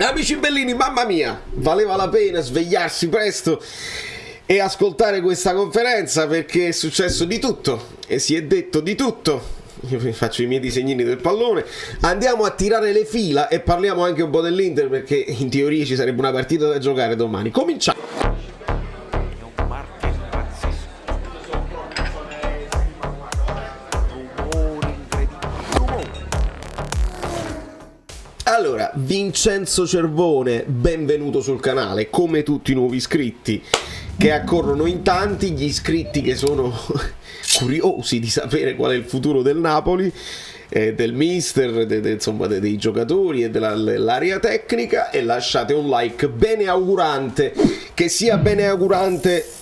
Amici bellini, mamma mia, valeva la pena svegliarsi presto e ascoltare questa conferenza, perché è successo di tutto e si è detto di tutto. Io faccio i miei disegnini del pallone. Andiamo a tirare le fila e parliamo anche un po' dell'Inter, perché in teoria ci sarebbe una partita da giocare domani. Cominciamo. Allora, Vincenzo Cervone, benvenuto sul canale, come tutti i nuovi iscritti che accorrono in tanti, gli iscritti che sono curiosi di sapere qual è il futuro del Napoli, del mister, insomma dei giocatori e dell'area tecnica, e lasciate un like beneaugurante, che sia beneaugurante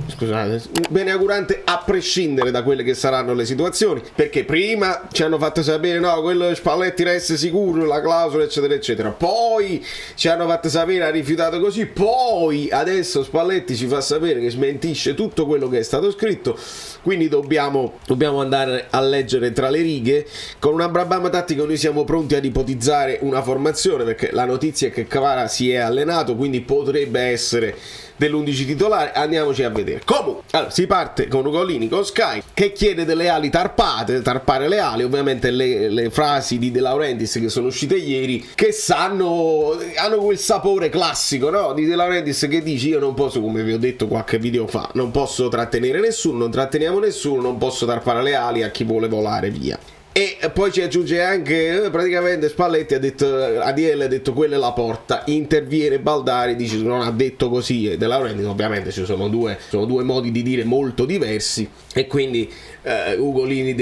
scusate, beneaugurante a prescindere da quelle che saranno le situazioni, perché prima ci hanno fatto sapere no, quello Spalletti resta sicuro, la clausola eccetera eccetera, poi ci hanno fatto sapere ha rifiutato così, poi adesso Spalletti ci fa sapere che smentisce tutto quello che è stato scritto, quindi dobbiamo andare a leggere tra le righe. Con una Brabham tattica noi siamo pronti ad ipotizzare una formazione, perché la notizia è che Kvara si è allenato, quindi potrebbe essere dell'11 titolare. Andiamoci a vedere. Comunque, allora, si parte con Ugolini, con Sky, che chiede delle ali tarpare le ali. Ovviamente le frasi di De Laurentiis che sono uscite ieri, che hanno quel sapore classico, no? Di De Laurentiis che dice io non posso, come vi ho detto qualche video fa, non posso trattenere nessuno, non tratteniamo nessuno, non posso tarpare le ali a chi vuole volare via. E poi ci aggiunge anche praticamente Spalletti ha detto, ADL ha detto quella è la porta, interviene Baldari, dice non ha detto così, e De Laurentiis ovviamente ci sono due modi di dire molto diversi, e quindi Ugolini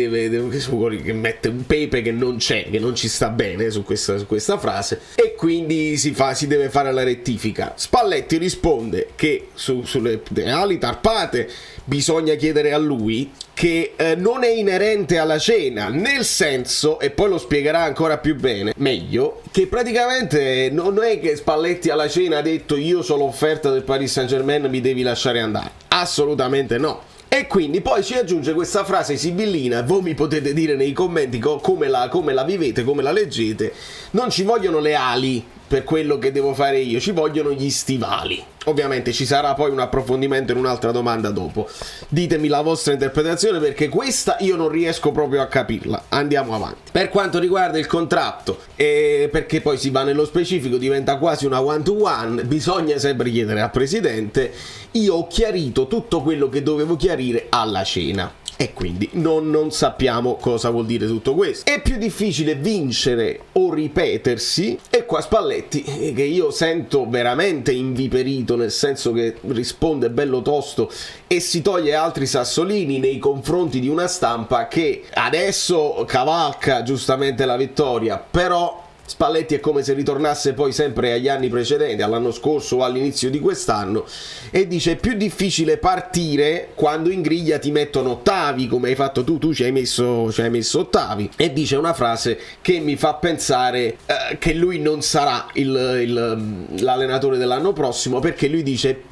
Ugolini che mette un pepe che non c'è, che non ci sta bene su questa frase, e quindi si deve fare la rettifica. Spalletti risponde che sulle ali tarpate bisogna chiedere a lui, che non è inerente alla cena, nel senso, e poi lo spiegherà ancora più bene, meglio, che praticamente non è che Spalletti alla cena ha detto io sono l'offerta del Paris Saint-Germain, mi devi lasciare andare, assolutamente no. E quindi poi ci aggiunge questa frase sibillina, voi mi potete dire nei commenti come la vivete, come la leggete, non ci vogliono le ali per quello che devo fare io, ci vogliono gli stivali. Ovviamente ci sarà poi un approfondimento in un'altra domanda dopo. Ditemi la vostra interpretazione, perché questa io non riesco proprio a capirla. Andiamo avanti. Per quanto riguarda il contratto, perché poi si va nello specifico, diventa quasi una one to one, bisogna sempre chiedere al presidente. Io ho chiarito tutto quello che dovevo chiarire alla cena, e quindi non sappiamo cosa vuol dire tutto questo. È più difficile vincere o ripetersi, e qua Spalletti, che io sento veramente inviperito, nel senso che risponde bello tosto e si toglie altri sassolini nei confronti di una stampa che adesso cavalca giustamente la vittoria, però Spalletti è come se ritornasse poi sempre agli anni precedenti, all'anno scorso o all'inizio di quest'anno, e dice è più difficile partire quando in griglia ti mettono ottavi, come hai fatto tu ci hai messo ottavi, e dice una frase che mi fa pensare che lui non sarà l'allenatore dell'anno prossimo, perché lui dice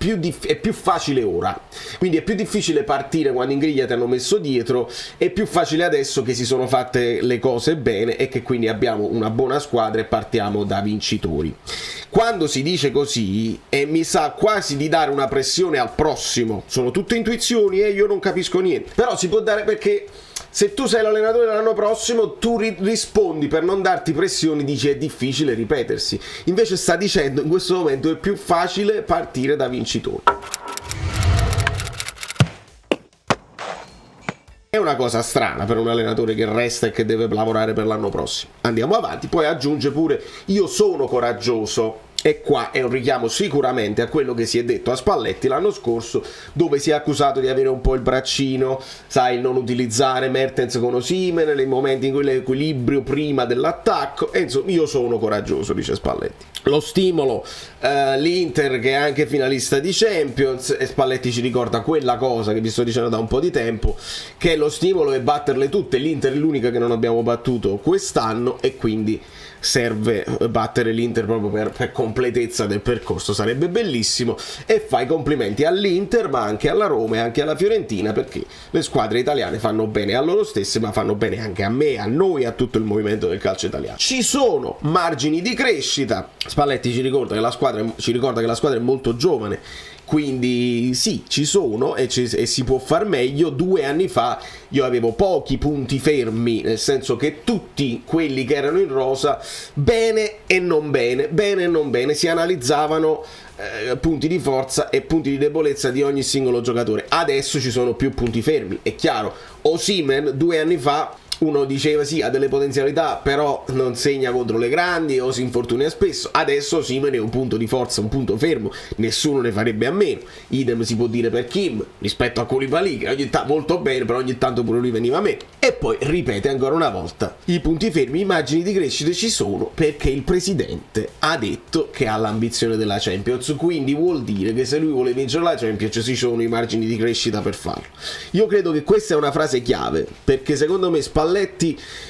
è più facile ora, quindi è più difficile partire quando in griglia ti hanno messo dietro, è più facile adesso che si sono fatte le cose bene e che quindi abbiamo una buona squadra e partiamo da vincitori. Quando si dice così mi sa quasi di dare una pressione al prossimo. Sono tutte intuizioni e io non capisco niente, però si può dare, perché se tu sei l'allenatore dell'anno prossimo tu rispondi per non darti pressioni, dici è difficile ripetersi, invece sta dicendo in questo momento è più facile partire da vincitori. È una cosa strana per un allenatore che resta e che deve lavorare per l'anno prossimo. Andiamo avanti, poi aggiunge pure io sono coraggioso, e qua è un richiamo sicuramente a quello che si è detto a Spalletti l'anno scorso, dove si è accusato di avere un po' il braccino, sai, il non utilizzare Mertens con Osimhen nei momenti in cui l'equilibrio prima dell'attacco, e insomma io sono coraggioso, dice Spalletti. Lo stimolo, l'Inter che è anche finalista di Champions, e Spalletti ci ricorda quella cosa che vi sto dicendo da un po' di tempo, che lo stimolo è batterle tutte, l'Inter è l'unica che non abbiamo battuto quest'anno, e quindi serve battere l'Inter proprio per completezza del percorso, sarebbe bellissimo, e fa i complimenti all'Inter ma anche alla Roma e anche alla Fiorentina, perché le squadre italiane fanno bene a loro stesse ma fanno bene anche a me, a noi, a tutto il movimento del calcio italiano. Ci sono margini di crescita. Spalletti ci ricorda che la squadra è molto giovane, quindi sì, ci sono e si può far meglio. 2 anni fa io avevo pochi punti fermi, nel senso che tutti quelli che erano in rosa, bene e non bene, si analizzavano punti di forza e punti di debolezza di ogni singolo giocatore. Adesso ci sono più punti fermi, è chiaro. Osimhen 2 anni fa uno diceva sì, ha delle potenzialità, però non segna contro le grandi o si infortuna spesso. Adesso Osimhen è un punto di forza, un punto fermo, nessuno ne farebbe a meno. Idem si può dire per Kim rispetto a Koulibaly, che ogni tanto molto bene, però ogni tanto pure lui veniva a me. E poi ripete ancora una volta, i punti fermi, immagini di crescita ci sono, perché il presidente ha detto che ha l'ambizione della Champions, quindi vuol dire che se lui vuole vincere la Champions ci sono i margini di crescita per farlo. Io credo che questa è una frase chiave, perché secondo me Spalletti,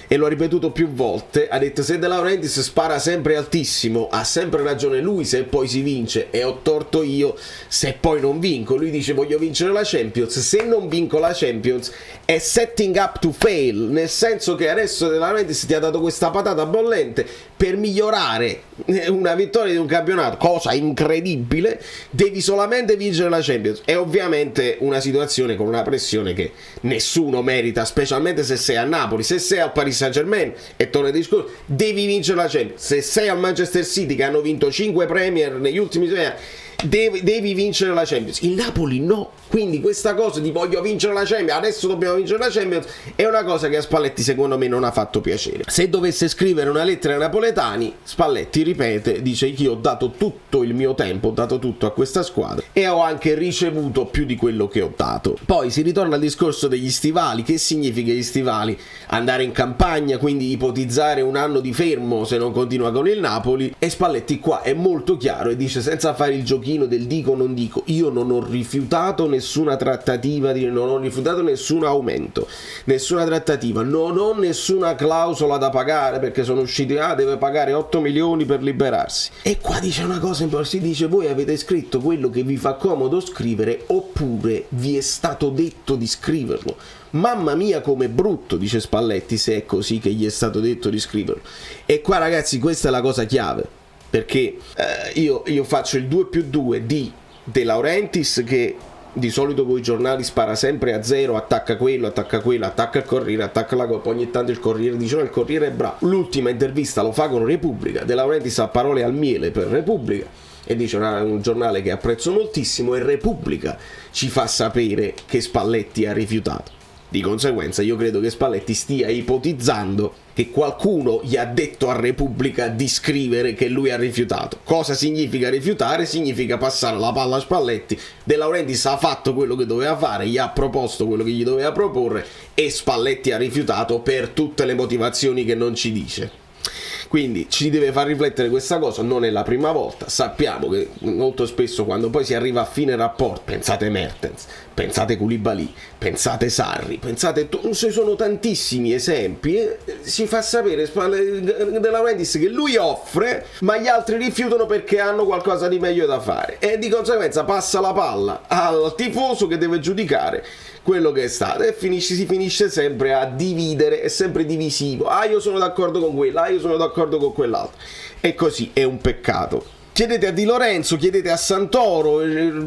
e l'ho ripetuto più volte, ha detto: se De Laurentiis spara sempre altissimo, ha sempre ragione lui se poi si vince, e ho torto io se poi non vinco. Lui dice: voglio vincere la Champions, se non vinco la Champions è setting up to fail, nel senso che adesso De Laurentiis ti ha dato questa patata bollente per migliorare una vittoria di un campionato, cosa incredibile, devi solamente vincere la Champions. È ovviamente una situazione con una pressione che nessuno merita, specialmente se sei a Napoli. Se sei al Paris Saint-Germain, e torno al discorso, devi vincere la Champions. Se sei al Manchester City, che hanno vinto 5 Premier negli ultimi 2 anni, devi vincere la Champions. Il Napoli no, quindi questa cosa di voglio vincere la Champions, adesso dobbiamo vincere la Champions, è una cosa che a Spalletti secondo me non ha fatto piacere. Se dovesse scrivere una lettera ai napoletani, Spalletti ripete, dice che io ho dato tutto il mio tempo, ho dato tutto a questa squadra e ho anche ricevuto più di quello che ho dato. Poi si ritorna al discorso degli stivali. Che significa gli stivali? Andare in campagna, quindi ipotizzare un anno di fermo se non continua con il Napoli. E Spalletti qua è molto chiaro e dice, senza fare il giochino del dico non dico, io non ho rifiutato nessuna trattativa, non ho rifiutato nessun aumento, nessuna trattativa, non ho nessuna clausola da pagare, perché sono usciti, deve pagare 8 milioni per liberarsi. E qua dice una cosa importante, si dice: voi avete scritto quello che vi fa comodo scrivere, oppure vi è stato detto di scriverlo. Mamma mia com'è brutto, dice Spalletti, se è così che gli è stato detto di scriverlo. E qua ragazzi, questa è la cosa chiave, perché io faccio il 2+2 di De Laurentiis, che di solito con i giornali spara sempre a zero, attacca quello, attacca il Corriere, attacca la Coppa, ogni tanto il Corriere dice no, il Corriere è bravo. L'ultima intervista lo fa con Repubblica, De Laurentiis ha parole al miele per Repubblica e dice un giornale che apprezzo moltissimo, e Repubblica ci fa sapere che Spalletti ha rifiutato. Di conseguenza io credo che Spalletti stia ipotizzando che qualcuno gli ha detto a Repubblica di scrivere che lui ha rifiutato. Cosa significa rifiutare? Significa passare la palla a Spalletti. De Laurentiis ha fatto quello che doveva fare, gli ha proposto quello che gli doveva proporre, e Spalletti ha rifiutato per tutte le motivazioni che non ci dice. Quindi ci deve far riflettere questa cosa, non è la prima volta. Sappiamo che molto spesso quando poi si arriva a fine rapporto, pensate Mertens, pensate Koulibaly, pensate Sarri, pensate, ci sono tantissimi esempi, si fa sapere De Laurentiis che lui offre ma gli altri rifiutano perché hanno qualcosa di meglio da fare, e di conseguenza passa la palla al tifoso che deve giudicare quello che è stato, e si finisce sempre a dividere, è sempre divisivo. Io sono d'accordo con quella, io sono d'accordo con quell'altro, e così è un peccato. Chiedete a Di Lorenzo, chiedete a Santoro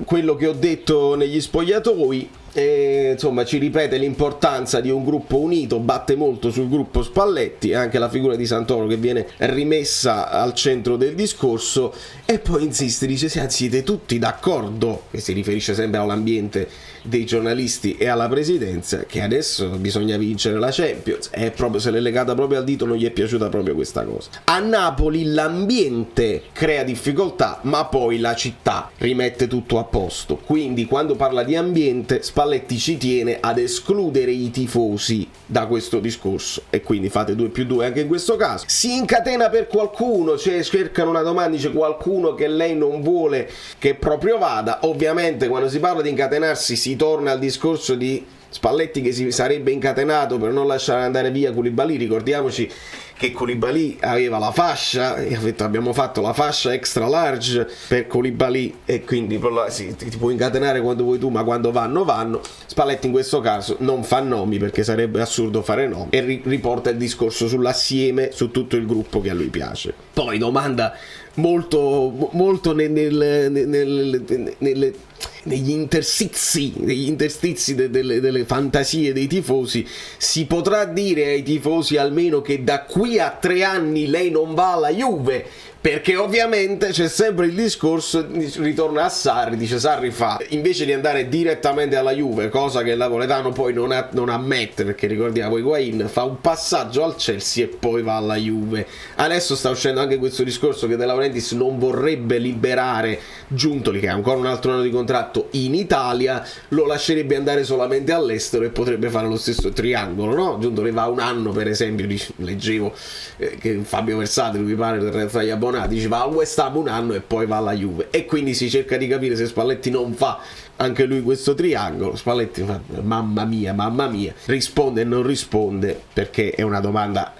quello che ho detto negli spogliatoi, e insomma ci ripete l'importanza di un gruppo unito, batte molto sul gruppo Spalletti, anche la figura di Santoro che viene rimessa al centro del discorso, e poi insiste, dice: siete tutti d'accordo, che si riferisce sempre all'ambiente dei giornalisti e alla presidenza, che adesso bisogna vincere la Champions. È proprio, se l'è legata proprio al dito, non gli è piaciuta proprio questa cosa. A Napoli l'ambiente crea difficoltà, ma poi la città rimette tutto a posto. Quindi quando parla di ambiente, Spalletti ci tiene ad escludere i tifosi da questo discorso, e quindi fate 2 più 2 anche in questo caso. Si incatena per qualcuno, cioè cercano una domanda, dice qualcuno che lei non vuole che proprio vada. Ovviamente quando si parla di incatenarsi si torna al discorso di Spalletti che si sarebbe incatenato per non lasciare andare via Koulibaly. Ricordiamoci che Koulibaly aveva la fascia, abbiamo fatto la fascia extra large per Koulibaly, e quindi ti puoi incatenare quando vuoi tu, ma quando vanno. Spalletti in questo caso non fa nomi perché sarebbe assurdo fare nomi, e riporta il discorso sull'assieme, su tutto il gruppo che a lui piace. Poi domanda molto negli interstizi delle fantasie dei tifosi. Si potrà dire ai tifosi almeno che da qui a 3 anni lei non va alla Juve? Perché ovviamente c'è sempre il discorso, ritorna a Sarri, dice Sarri invece di andare direttamente alla Juve, cosa che il napoletano poi non ammette, perché ricordiamo Higuain fa un passaggio al Chelsea e poi va alla Juve. Adesso sta uscendo anche questo discorso che De Laurentiis non vorrebbe liberare Giuntoli, che ha ancora un altro anno di contratto in Italia, lo lascerebbe andare solamente all'estero e potrebbe fare lo stesso triangolo, no? Giuntoli va un anno, per esempio, leggevo che Fabio Versatile, mi pare, tra gli abbonati, va al West Ham un anno e poi va alla Juve, e quindi si cerca di capire se Spalletti non fa anche lui questo triangolo. Spalletti fa mamma mia, risponde e non risponde, perché è una domanda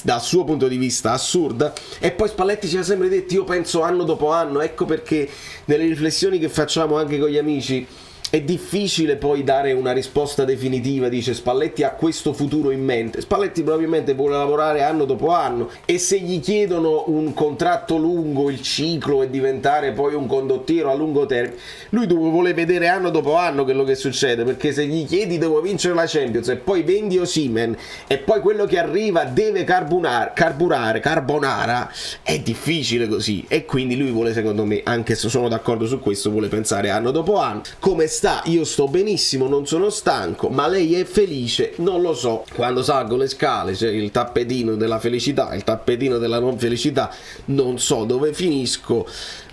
dal suo punto di vista assurda. E poi Spalletti ci ha sempre detto io penso anno dopo anno, ecco perché nelle riflessioni che facciamo anche con gli amici è difficile poi dare una risposta definitiva. Dice Spalletti ha questo futuro in mente. Spalletti probabilmente vuole lavorare anno dopo anno, e se gli chiedono un contratto lungo, il ciclo, e diventare poi un condottiero a lungo termine, lui vuole vedere anno dopo anno quello che succede, perché se gli chiedi devo vincere la Champions e poi vendi Osimhen e poi quello che arriva deve carbonara, è difficile così. E quindi lui vuole, secondo me, anche se sono d'accordo su questo, vuole pensare anno dopo anno. Come sta? Io sto benissimo, non sono stanco, ma lei è felice? Non lo so. Quando salgo le scale c'è il tappetino della felicità, il tappetino della non felicità, non so dove finisco.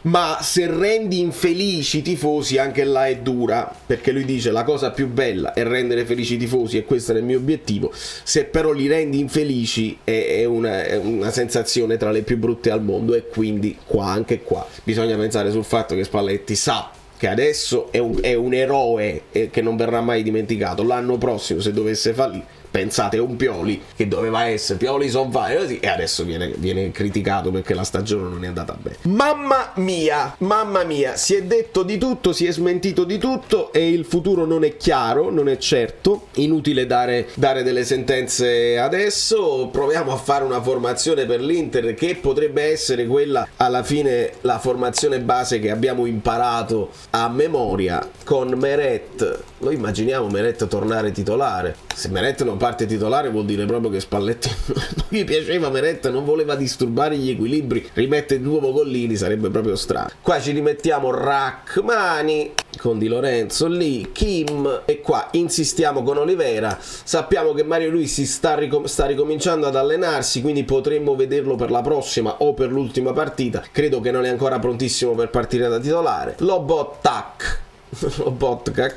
Ma se rendi infelici i tifosi, anche là è dura, perché lui dice la cosa più bella è rendere felici i tifosi e questo è il mio obiettivo. Se però li rendi infelici è una sensazione tra le più brutte al mondo, e quindi anche qua bisogna pensare sul fatto che Spalletti sa che adesso è un eroe che non verrà mai dimenticato. L'anno prossimo, se dovesse fallire, pensate, un Pioli che doveva essere Pioli son fare così, e adesso viene criticato perché la stagione non è andata bene. Mamma mia, si è detto di tutto, si è smentito di tutto, e il futuro non è chiaro, non è certo. Inutile dare delle sentenze adesso. Proviamo a fare una formazione per l'Inter che potrebbe essere quella, alla fine, la formazione base che abbiamo imparato a memoria, con Meret. Lo immaginiamo Meret tornare titolare. Se Meret non parte titolare vuol dire proprio che Spalletti non gli piaceva Meret, non voleva disturbare gli equilibri, rimette di nuovo Gollini, sarebbe proprio strano. Qua ci rimettiamo Rachmani con Di Lorenzo lì, Kim, e qua insistiamo con Olivera. Sappiamo che Mario Luis sta ricominciando ad allenarsi, quindi potremmo vederlo per la prossima o per l'ultima partita. Credo che non è ancora prontissimo per partire da titolare. Lobotka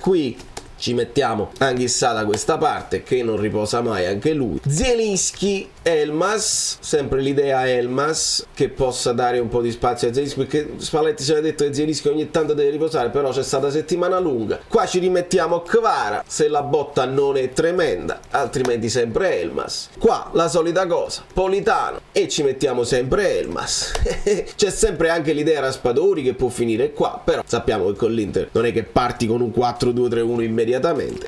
qui. Ci mettiamo Anghissà da questa parte, che non riposa mai anche lui. Zielinski, Elmas, sempre l'idea Elmas, che possa dare un po' di spazio a Zielinski, perché Spalletti ci aveva detto che Zielinski ogni tanto deve riposare, però c'è stata settimana lunga. Qua ci rimettiamo Kvara, se la botta non è tremenda, altrimenti sempre Elmas. Qua la solita cosa, Politano, e ci mettiamo sempre Elmas. C'è sempre anche l'idea Raspadori che può finire qua, però sappiamo che con l'Inter non è che parti con un 4-2-3-1 immediatamente.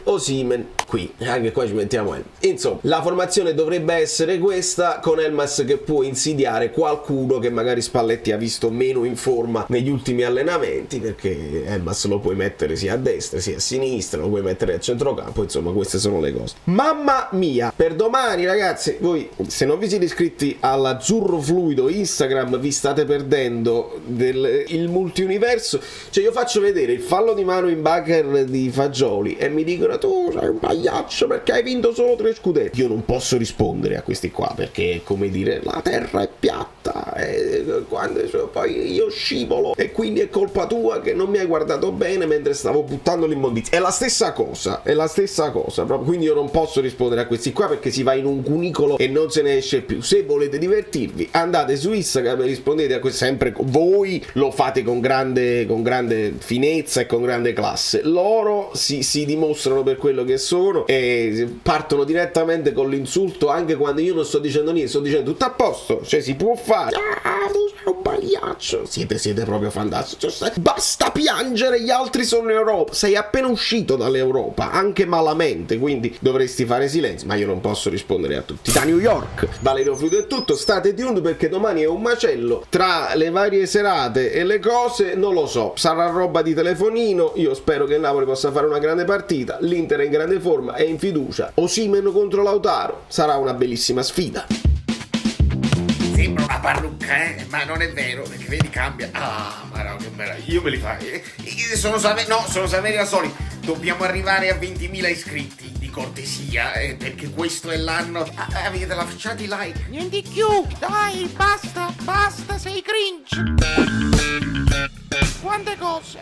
Osimhen qui, anche qua ci mettiamo Elmas. Insomma, la formazione dovrebbe essere questa, con Elmas che può insidiare qualcuno che magari Spalletti ha visto meno in forma negli ultimi allenamenti, perché Elmas lo puoi mettere sia a destra sia a sinistra, lo puoi mettere a centrocampo. Insomma, queste sono le cose. Mamma mia, per domani ragazzi, voi se non vi siete iscritti all'Azzurro Fluido Instagram vi state perdendo il multiuniverso. Cioè io faccio vedere il fallo di mano in bunker di Fagioli e mi dicono tu sei un pagliaccio, pagliaccio perché hai vinto solo 3 scudetti. Io non posso rispondere a questi qua perché è come dire la terra è piatta e quando poi io scivolo e quindi è colpa tua che non mi hai guardato bene mentre stavo buttando l'immondizia. È la stessa cosa proprio. Quindi io non posso rispondere a questi qua perché si va in un cunicolo e non se ne esce più. Se volete divertirvi andate su Instagram e rispondete a questo, sempre voi lo fate con grande finezza e con grande classe. Loro si dimostrano per quello che sono e partono direttamente con l'insulto anche quando io non sto dicendo niente, sto dicendo tutto a posto, cioè si può fare. Ah, tu sei un pagliaccio. Siete proprio fantastici. Cioè, basta piangere, gli altri sono in Europa. Sei appena uscito dall'Europa, anche malamente, quindi dovresti fare silenzio, ma io non posso rispondere a tutti. Da New York, Valerio Fluido è tutto, state tuned perché domani è un macello tra le varie serate e le cose, non lo so, sarà roba di telefonino. Io spero che il Napoli possa fare una grande partita, l'Inter è in grande forma, è in fiducia. Osimhen contro Lautaro, sarà una bellissima sfida. Sembra una parrucca, ma non è vero, perché vedi cambia. Ah, ma no, che meraviglia, io me li fai. Sono Saverio Asoli. Dobbiamo arrivare a 20.000 iscritti, di cortesia, perché questo è l'anno. Avete lasciato i like. Niente più, dai, basta, sei cringe. Quante cose.